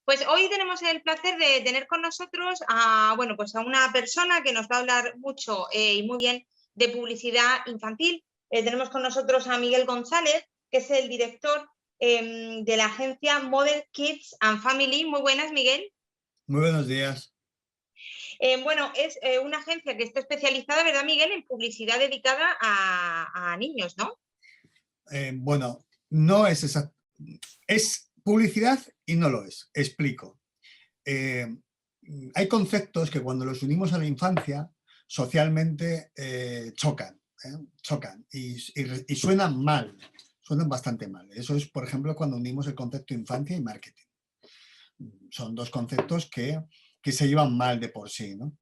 Pues hoy tenemos el placer de tener con nosotros a, bueno, pues a una persona que nos va a hablar mucho y muy bien de publicidad infantil. Tenemos con nosotros a Miguel González, que es el director de la agencia Model Kids and Family. Muy buenas, Miguel. Muy buenos días. Bueno, es una agencia que está especializada, ¿verdad, Miguel?, en publicidad dedicada a niños, ¿no? Bueno, no es exacto. Es publicidad y no lo es. Explico. Hay conceptos que cuando los unimos a la infancia, socialmente chocan, chocan y suenan mal, suenan bastante mal. Eso es, por ejemplo, cuando unimos el concepto infancia y marketing. Son dos conceptos que se llevan mal de por sí, ¿no?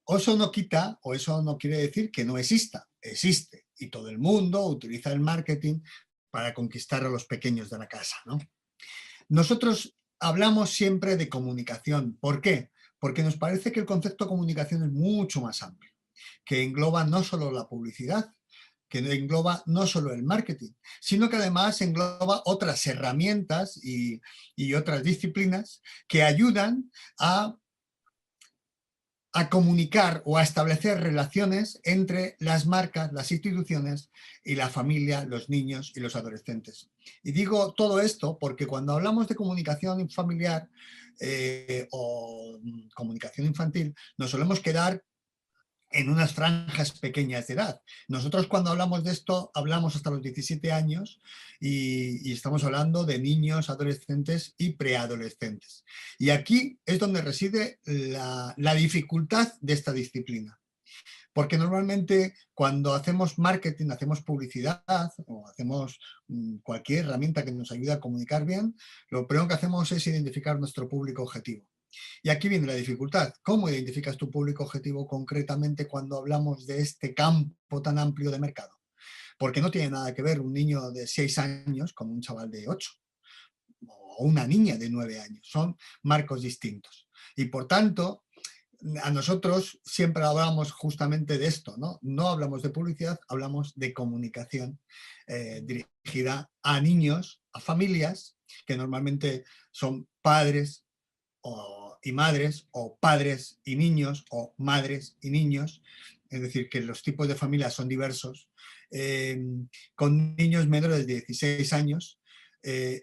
O eso no quita, o eso no quiere decir que no exista, existe. Y todo el mundo utiliza el marketing para conquistar a los pequeños de la casa, ¿no? Nosotros hablamos siempre de comunicación. ¿Por qué? Porque nos parece que el concepto de comunicación es mucho más amplio, que engloba no solo la publicidad, que engloba no solo el marketing, sino que además engloba otras herramientas y otras disciplinas que ayudan a comunicar o a establecer relaciones entre las marcas, las instituciones y la familia, los niños y los adolescentes. Y digo todo esto porque cuando hablamos de comunicación familiar o comunicación infantil, nos solemos quedar en unas franjas pequeñas de edad. Nosotros cuando hablamos de esto hablamos hasta los 17 años y estamos hablando de niños, adolescentes y preadolescentes. Y aquí es donde reside la dificultad de esta disciplina. Porque normalmente cuando hacemos marketing, hacemos publicidad o hacemos cualquier herramienta que nos ayude a comunicar bien, lo primero que hacemos es identificar nuestro público objetivo. Y aquí viene la dificultad. ¿Cómo identificas tu público objetivo concretamente cuando hablamos de este campo tan amplio de mercado? Porque no tiene nada que ver un niño de 6 años con un chaval de 8 o una niña de 9 años. Son marcos distintos. Y por tanto, a nosotros siempre hablamos justamente de esto, ¿no? No hablamos de publicidad, hablamos de comunicación dirigida a niños, a familias, que normalmente son padres y madres, o padres y niños, o madres y niños, es decir, que los tipos de familias son diversos, con niños menores de 16 años,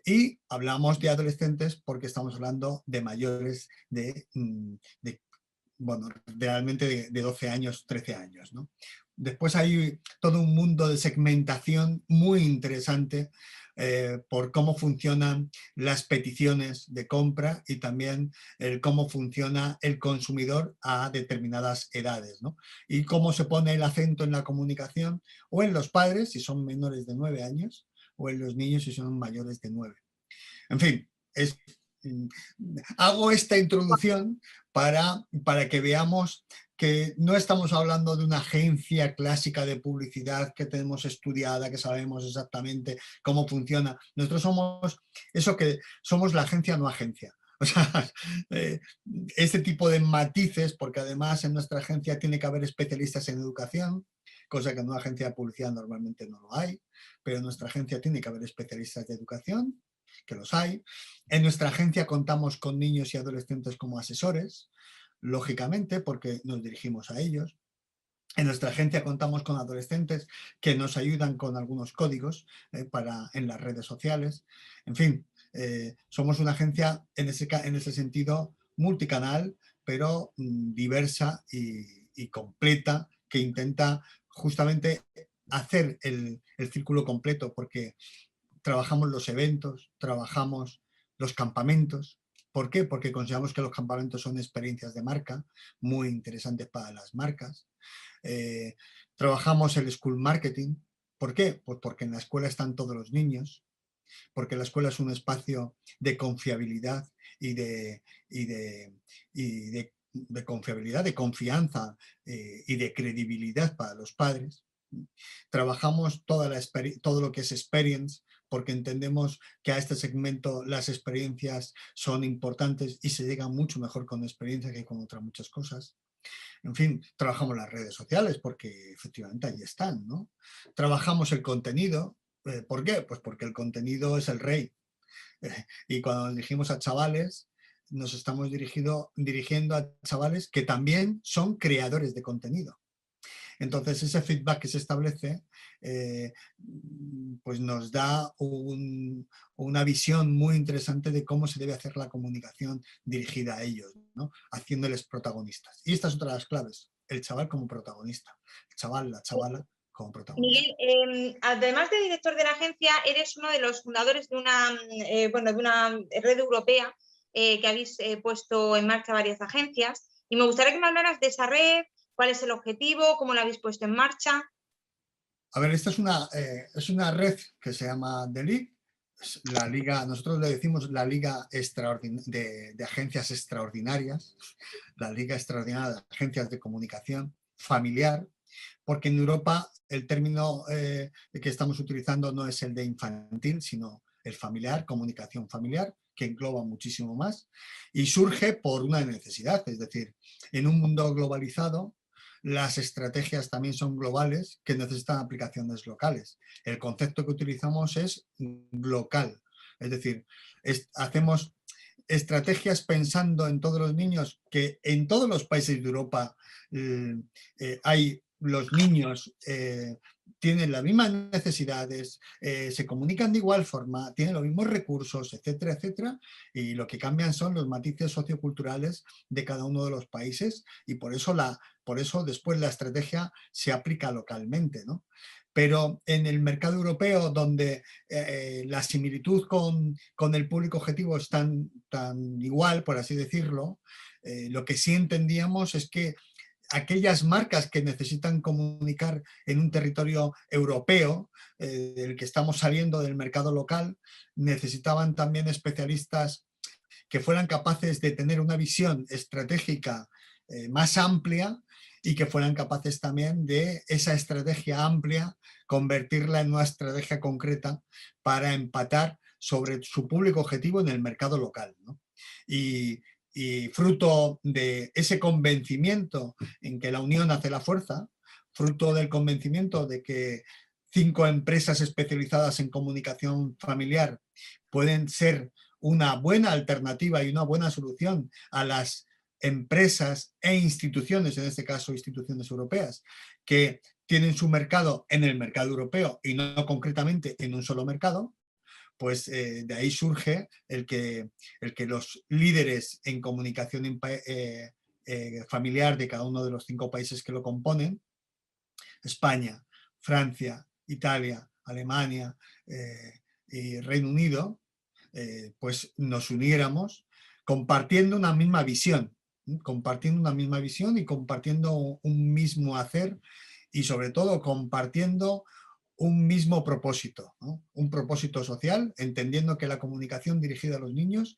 y hablamos de adolescentes porque estamos hablando de mayores bueno, realmente de 12 años, 13 años, ¿no? Después hay todo un mundo de segmentación muy interesante por cómo funcionan las peticiones de compra y también cómo funciona el consumidor a determinadas edades, ¿no? Y cómo se pone el acento en la comunicación o en los padres si son menores de 9 años o en los niños si son mayores de 9. En fin, hago esta introducción para que veamos que no estamos hablando de una agencia clásica de publicidad que tenemos estudiada, que sabemos exactamente cómo funciona. Nosotros somos eso que somos la agencia no agencia. O sea, este tipo de matices, porque además en nuestra agencia tiene que haber especialistas en educación, cosa que en una agencia de publicidad normalmente no lo hay, pero en nuestra agencia tiene que haber especialistas de educación, que los hay. En nuestra agencia contamos con niños y adolescentes como asesores, lógicamente, porque nos dirigimos a ellos. En nuestra agencia contamos con adolescentes que nos ayudan con algunos códigos en las redes sociales. En fin, somos una agencia en ese sentido multicanal, pero diversa y completa, que intenta justamente hacer el círculo completo, porque trabajamos los eventos, trabajamos los campamentos. ¿Por qué? Porque consideramos que los campamentos son experiencias de marca muy interesantes para las marcas. Trabajamos el school marketing. ¿Por qué? Pues porque en la escuela están todos los niños, porque la escuela es un espacio de confiabilidad y de confiabilidad, de confianza y de credibilidad para los padres. Trabajamos todo lo que es experience, porque entendemos que a este segmento las experiencias son importantes y se llega mucho mejor con experiencia que con otras muchas cosas. En fin, trabajamos las redes sociales porque efectivamente ahí están, ¿no? Trabajamos el contenido. ¿Por qué? Pues porque el contenido es el rey. Y cuando nos dirigimos a chavales, nos estamos dirigiendo a chavales que también son creadores de contenido. Entonces, ese feedback que se establece pues nos da una visión muy interesante de cómo se debe hacer la comunicación dirigida a ellos, ¿no? Haciéndoles protagonistas. Y esta es otra de las claves, el chaval como protagonista, el chaval, la chavala como protagonista. Miguel, además de director de la agencia, eres uno de los fundadores de bueno, de una red europea que habéis puesto en marcha varias agencias. Y me gustaría que me hablaras de esa red, cuál es el objetivo, cómo la habéis puesto en marcha. A ver, esta es una red que se llama The League, la liga, nosotros le decimos la liga de agencias extraordinarias, la liga extraordinaria de agencias de comunicación familiar, porque en Europa el término que estamos utilizando no es el de infantil, sino el familiar, comunicación familiar, que engloba muchísimo más, y surge por una necesidad, es decir, en un mundo globalizado, las estrategias también son globales que necesitan aplicaciones locales. El concepto que utilizamos es local, es decir, hacemos estrategias pensando en todos los niños, que en todos los países de Europa hay los niños tienen las mismas necesidades, se comunican de igual forma, tienen los mismos recursos, etcétera, etcétera, y lo que cambian son los matices socioculturales de cada uno de los países y por eso después la estrategia se aplica localmente, ¿no? Pero en el mercado europeo, donde la similitud con el público objetivo es tan igual, por así decirlo, lo que sí entendíamos es que aquellas marcas que necesitan comunicar en un territorio europeo, del que estamos saliendo del mercado local, necesitaban también especialistas que fueran capaces de tener una visión estratégica más amplia y que fueran capaces también de esa estrategia amplia convertirla en una estrategia concreta para empatar sobre su público objetivo en el mercado local, ¿no? Y fruto de ese convencimiento en que la unión hace la fuerza, fruto del convencimiento de que 5 empresas especializadas en comunicación familiar pueden ser una buena alternativa y una buena solución a las empresas e instituciones, en este caso instituciones europeas, que tienen su mercado en el mercado europeo y no concretamente en un solo mercado, pues de ahí surge el que los líderes en comunicación familiar de cada uno de los 5 países que lo componen, España, Francia, Italia, Alemania y Reino Unido, pues nos uniéramos compartiendo una misma visión, y compartiendo un mismo hacer y sobre todo compartiendo un mismo propósito, ¿no? Un propósito social, entendiendo que la comunicación dirigida a los niños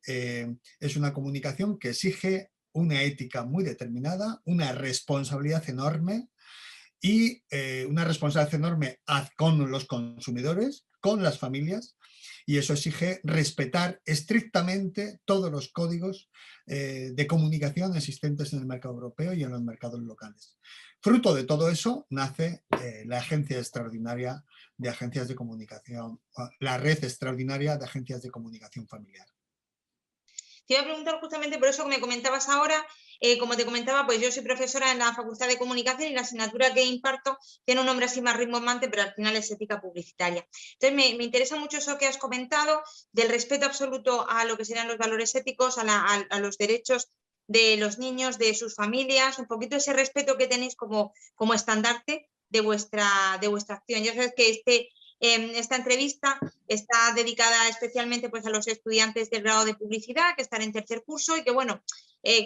es una comunicación que exige una ética muy determinada, una responsabilidad enorme y una responsabilidad enorme con los consumidores, con las familias, y eso exige respetar estrictamente todos los códigos de comunicación existentes en el mercado europeo y en los mercados locales. Fruto de todo eso nace la Agencia Extraordinaria de Agencias de Comunicación, la Red Extraordinaria de Agencias de Comunicación Familiar. Te iba a preguntar justamente por eso que me comentabas ahora. Como te comentaba, pues yo soy profesora en la Facultad de Comunicación y la asignatura que imparto tiene un nombre así más rimbombante, pero al final es ética publicitaria. Entonces me interesa mucho eso que has comentado, del respeto absoluto a lo que serían los valores éticos, a los derechos de los niños, de sus familias, un poquito ese respeto que tenéis como estandarte de vuestra acción. Ya sabes que esta entrevista está dedicada especialmente pues, a los estudiantes del grado de publicidad que están en tercer curso y que, bueno,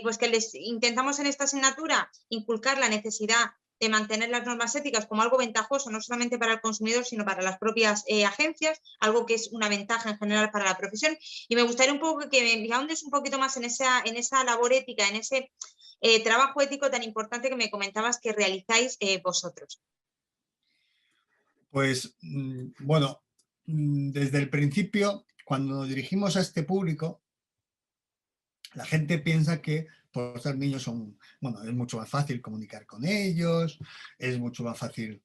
pues que les intentamos en esta asignatura inculcar la necesidad de mantener las normas éticas como algo ventajoso, no solamente para el consumidor, sino para las propias agencias, algo que es una ventaja en general para la profesión. Y me gustaría un poco que me ahondes un poquito más en esa labor ética, en ese trabajo ético tan importante que me comentabas que realizáis vosotros. Pues bueno, desde el principio, cuando nos dirigimos a este público, la gente piensa que por ser niños es mucho más fácil comunicar con ellos, es mucho más fácil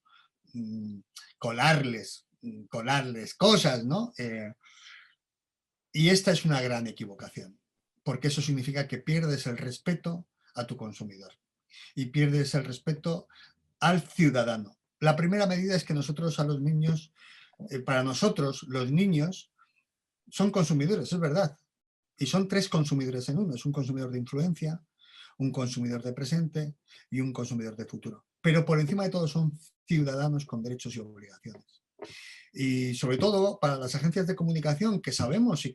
colarles cosas, ¿no? Y esta es una gran equivocación, porque eso significa que pierdes el respeto a tu consumidor y pierdes el respeto al ciudadano. La primera medida es que nosotros a los niños, para nosotros los niños son consumidores, es verdad, y son tres consumidores en uno, es un consumidor de influencia, un consumidor de presente y un consumidor de futuro. Pero por encima de todo son ciudadanos con derechos y obligaciones. Y sobre todo para las agencias de comunicación, que sabemos y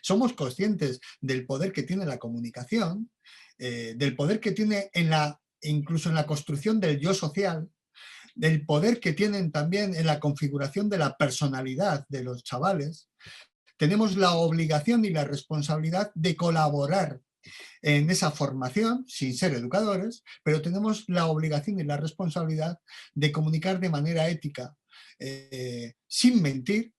somos conscientes del poder que tiene la comunicación, del poder que tiene incluso en la construcción del yo social, del poder que tienen también en la configuración de la personalidad de los chavales, tenemos la obligación y la responsabilidad de colaborar en esa formación, sin ser educadores, pero tenemos la obligación y la responsabilidad de comunicar de manera ética, sin mentir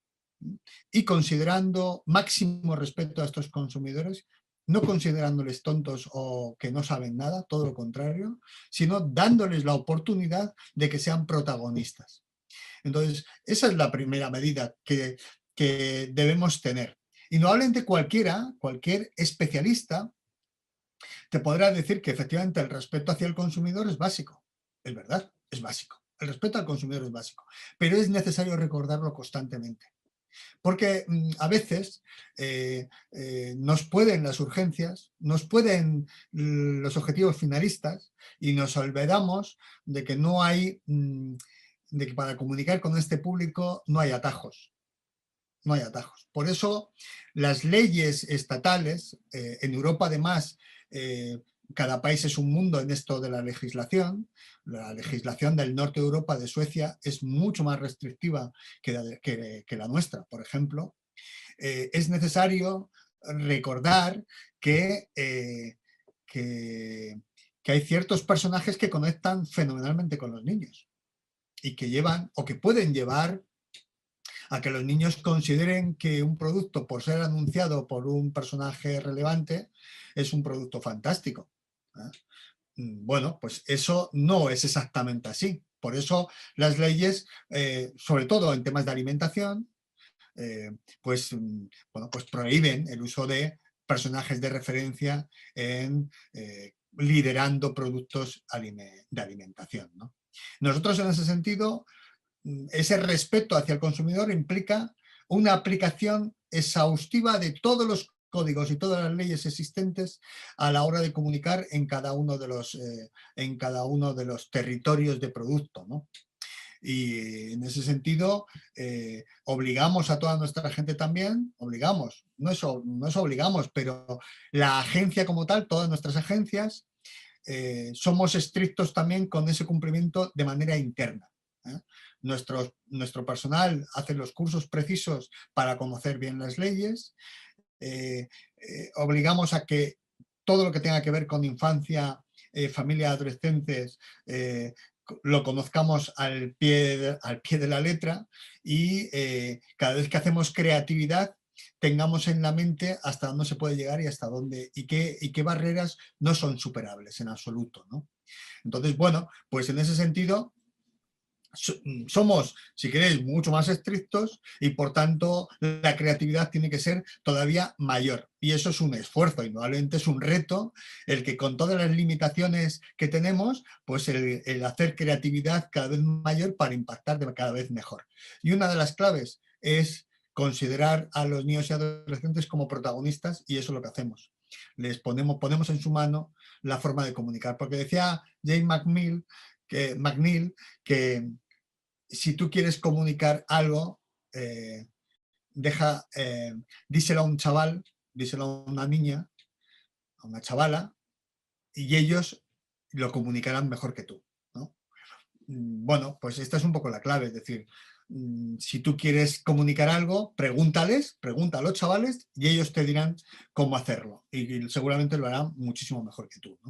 y considerando máximo respeto a estos consumidores, no considerándoles tontos o que no saben nada, todo lo contrario, sino dándoles la oportunidad de que sean protagonistas. Entonces, esa es la primera medida que debemos tener. Indudablemente cualquier especialista te podrá decir que efectivamente el respeto hacia el consumidor es básico. Es verdad, es básico. El respeto al consumidor es básico, pero es necesario recordarlo constantemente. Porque a veces nos pueden las urgencias, nos pueden los objetivos finalistas y nos olvidamos de que no hay, de que para comunicar con este público no hay atajos. No hay atajos. Por eso las leyes estatales, en Europa además, cada país es un mundo en esto de la legislación. La legislación del norte de Europa, de Suecia, es mucho más restrictiva que la nuestra, por ejemplo. Es necesario recordar que hay ciertos personajes que conectan fenomenalmente con los niños y que llevan o que pueden llevar a que los niños consideren que un producto, por ser anunciado por un personaje relevante, es un producto fantástico. Bueno, pues eso no es exactamente así. Por eso las leyes, sobre todo en temas de alimentación, pues prohíben el uso de personajes de referencia en liderando productos de alimentación, ¿no? Nosotros en ese sentido, ese respeto hacia el consumidor implica una aplicación exhaustiva de todos los códigos y todas las leyes existentes a la hora de comunicar en cada uno de los territorios de producto, ¿no? Y en ese sentido obligamos a toda nuestra gente también, no es obligamos, pero la agencia como tal, todas nuestras agencias, somos estrictos también con ese cumplimiento de manera interna. Nuestro personal hace los cursos precisos para conocer bien las leyes, obligamos a que todo lo que tenga que ver con infancia, familia, adolescentes, lo conozcamos al pie de la letra y cada vez que hacemos creatividad tengamos en la mente hasta dónde se puede llegar y hasta dónde y qué barreras no son superables en absoluto, ¿no? Entonces, bueno, pues en ese sentido somos, si queréis, mucho más estrictos y por tanto la creatividad tiene que ser todavía mayor. Y eso es un esfuerzo, indudablemente es un reto el que con todas las limitaciones que tenemos, pues el hacer creatividad cada vez mayor para impactar cada vez mejor. Y una de las claves es considerar a los niños y adolescentes como protagonistas y eso es lo que hacemos. Les ponemos en su mano la forma de comunicar. Porque decía Jane McNeill que si tú quieres comunicar algo, díselo a un chaval, díselo a una niña, a una chavala, y ellos lo comunicarán mejor que tú, ¿no? Bueno, pues esta es un poco la clave, es decir, si tú quieres comunicar algo, pregunta a los chavales y ellos te dirán cómo hacerlo y seguramente lo harán muchísimo mejor que tú, ¿no?